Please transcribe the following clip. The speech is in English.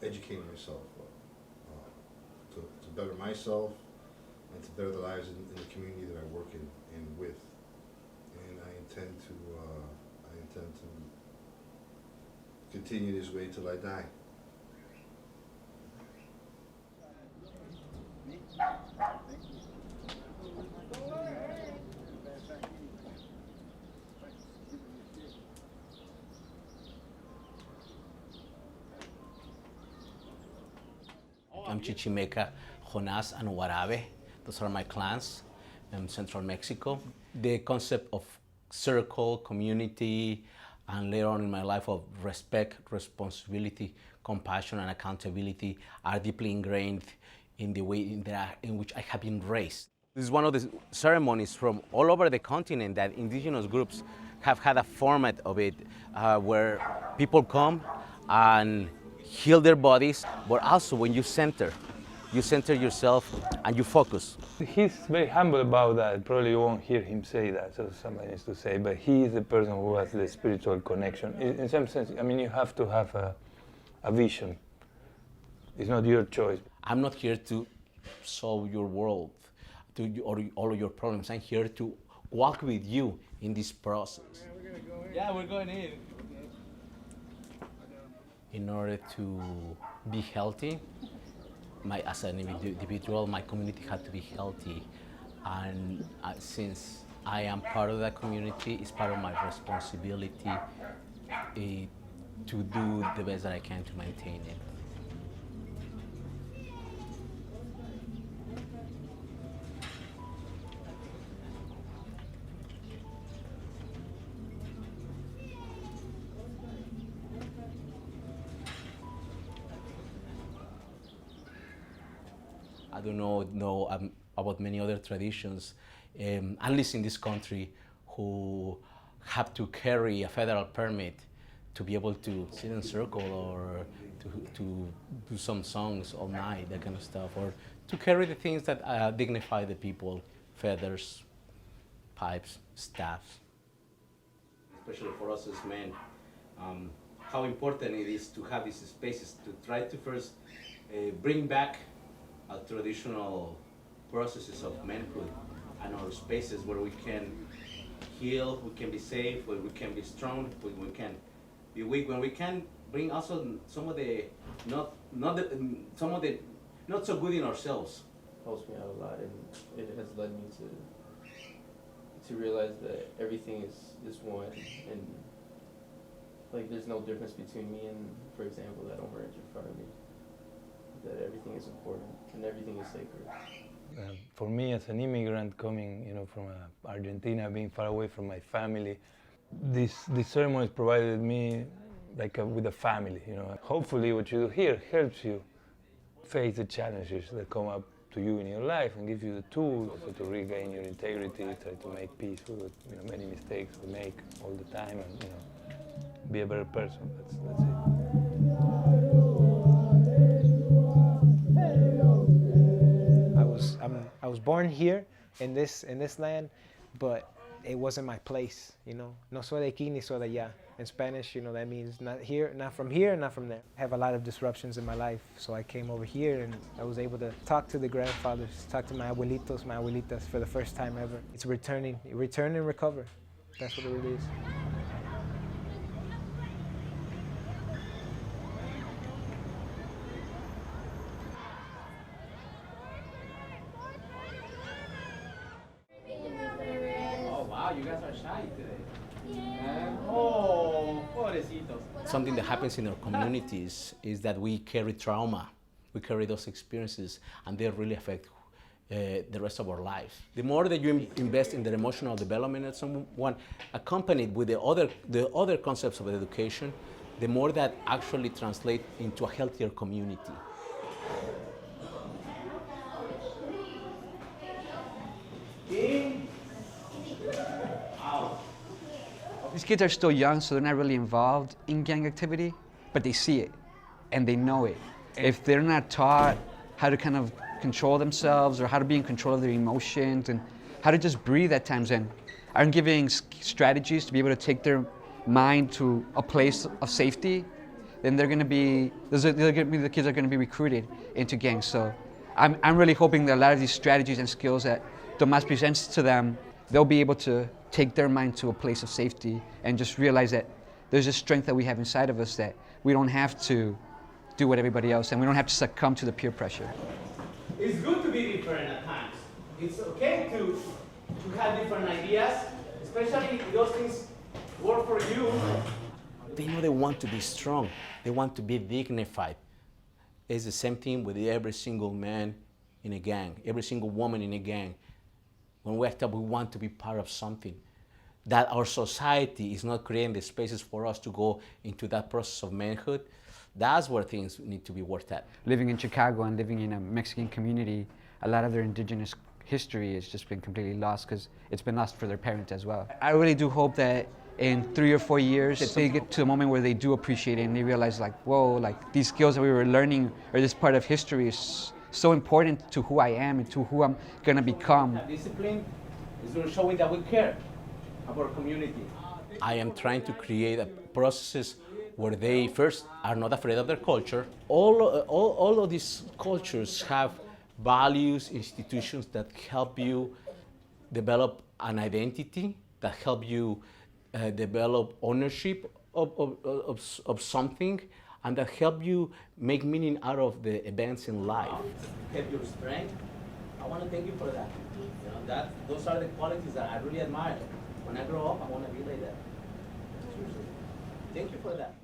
educating myself to better myself and to better the lives in the community that I work in with. And I intend to continue this way till I die. I'm Chichimeca, Jonas, and Guarabe. Those are my clans in central Mexico. The concept of circle, community, and later on in my life of respect, responsibility, compassion, and accountability are deeply ingrained in the way in which I have been raised. This is one of the ceremonies from all over the continent that indigenous groups have had a format of it where people come and heal their bodies, but also when you center yourself and you focus. He's very humble about that. Probably you won't hear him say that, so somebody needs to say, but he is the person who has the spiritual connection. In some sense, I mean, you have to have a vision. It's not your choice. I'm not here to solve your world or all of your problems. I'm here to walk with you in this process. Yeah, we're going in. In order to be healthy, as an individual, my community had to be healthy. And since I am part of that community, it's part of my responsibility to do the best that I can to maintain it. I don't know about many other traditions, at least in this country, who have to carry a federal permit to be able to sit in a circle or to do some songs all night, that kind of stuff, or to carry the things that dignify the people, feathers, pipes, staffs. Especially for us as men, how important it is to have these spaces to try to first bring back traditional processes of manhood and our spaces where we can heal, we can be safe, where we can be strong, where we can be weak, when we can bring also some of the not so good in ourselves. Helps me out a lot, and it has led me to realize that everything is one, and like there's no difference between me and, for example, that orange in front of me. That everything is important and everything is sacred. For me, as an immigrant coming, from Argentina, being far away from my family, this ceremony provided me with a family. Hopefully, what you do here helps you face the challenges that come up to you in your life and gives you the tools to regain your integrity, try to make peace with many mistakes we make all the time, and be a better person. That's it. I was born here in this land, but it wasn't my place, No soy de aquí ni soy de allá. In Spanish, that means not here, not from here, not from there. I have a lot of disruptions in my life, so I came over here and I was able to talk to the grandfathers, talk to my abuelitos, my abuelitas for the first time ever. It's return and recover. That's what it really is. You guys are shy today. Yeah. Oh, pobrecitos. Something that happens in our communities is that we carry trauma, we carry those experiences, and they really affect the rest of our life. The more that you invest in the emotional development of someone, accompanied with the other concepts of education, the more that actually translate into a healthier community. These kids are still young, so they're not really involved in gang activity, but they see it and they know it. If they're not taught how to kind of control themselves or how to be in control of their emotions and how to just breathe at times, and aren't giving strategies to be able to take their mind to a place of safety, then they're going to be the kids are going to be recruited into gangs. So I'm really hoping that a lot of these strategies and skills that Tomas presents to them, they'll be able to take their mind to a place of safety and just realize that there's a strength that we have inside of us, that we don't have to do what everybody else, and we don't have to succumb to the peer pressure. It's good to be different at times. It's okay to have different ideas, especially if those things work for you. They know they want to be strong. They want to be dignified. It's the same thing with every single man in a gang, every single woman in a gang. When we act up, we want to be part of something. That our society is not creating the spaces for us to go into that process of manhood. That's where things need to be worked at. Living in Chicago and living in a Mexican community, a lot of their indigenous history has just been completely lost because it's been lost for their parents as well. I really do hope that in 3 or 4 years, that they get to a moment where they do appreciate it and they realize, like, whoa, like these skills that we were learning or this part of history is so important to who I am and to who I'm gonna become. Discipline is showing that we care about our community. I am trying to create a processes where they first are not afraid of their culture. All of these cultures have values, institutions that help you develop an identity, that help you develop ownership of something, and that help you make meaning out of the events in life. Have your strength. I want to thank you for that. You know, those are the qualities that I really admire. When I grow up, I want to be like that. Seriously. Thank you for that.